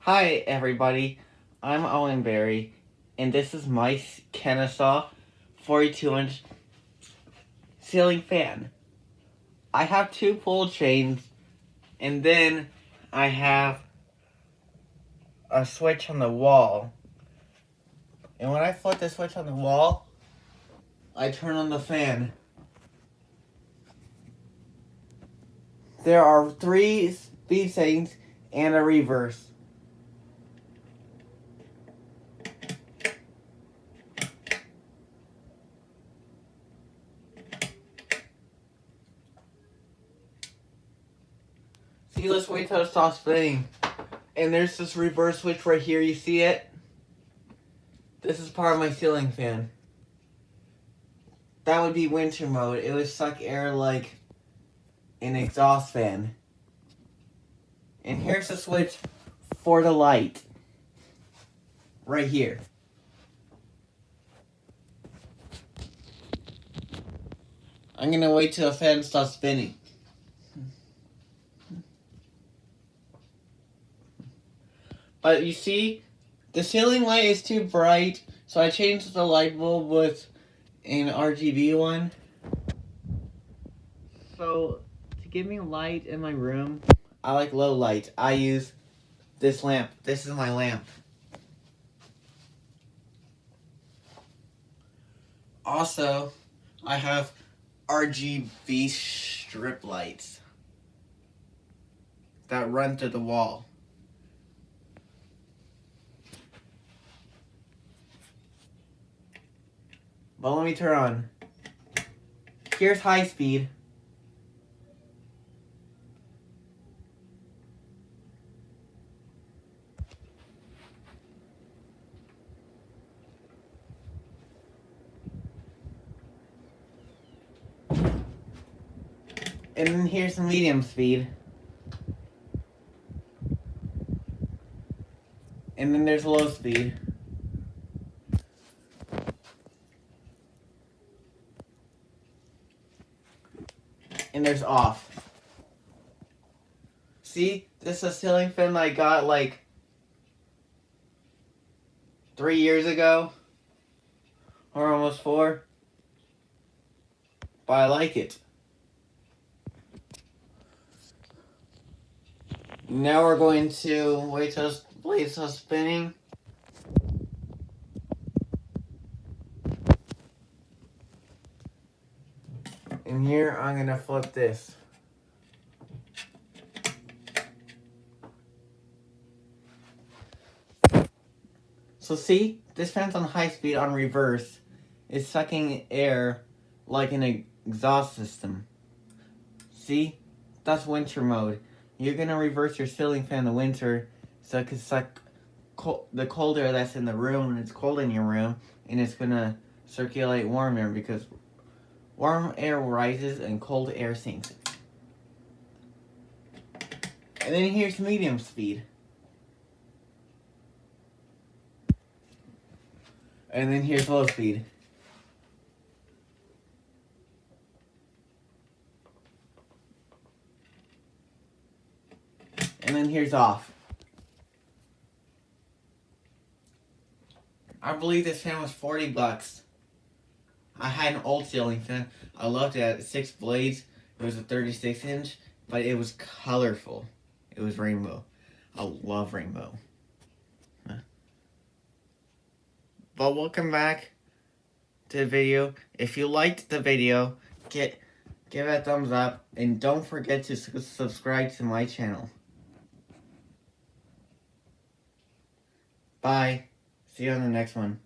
Hi everybody, I'm Owen Berry, and this is my Kennasaw 42-inch ceiling fan. I have two pull chains, and then I have a switch on the wall. And when I flip the switch on the wall, I turn on the fan. There are 3 speed settings and a reverse. See, let's wait till it stops spinning. And there's this reverse switch right here, you see it? This is part of my ceiling fan. That would be winter mode. It would suck air like an exhaust fan. And here's the switch for the light. Right here. I'm gonna wait till the fan stops spinning. But you see, the ceiling light is too bright, so I changed the light bulb with an RGB one. So, to give me light in my room, I like low light. I use this lamp. This is my lamp. Also, I have RGB strip lights that run through the wall. But let me turn on. Here's high speed. And then here's the medium speed. And then there's low speed. And there's off. See, this is a ceiling fan I got like 3 years ago. Or almost 4. But I like it. Now we're going to wait till the blade stops spinning. And here I'm gonna flip this. So see, this fan's on high speed on reverse. It's sucking air like an exhaust system. See, that's winter mode. You're gonna reverse your ceiling fan in the winter so it can suck the cold air that's in the room when it's cold in your room, and it's gonna circulate warm air because warm air rises and cold air sinks. And then here's medium speed. And then here's low speed. And then here's off. I believe this fan was $40. I had an old ceiling fan. I loved it. It had 6 blades. It was a 36-inch, but it was colorful. It was rainbow. I love rainbow. But welcome back to the video. If you liked the video, give it a thumbs up, and don't forget to subscribe to my channel. Bye. See you on the next one.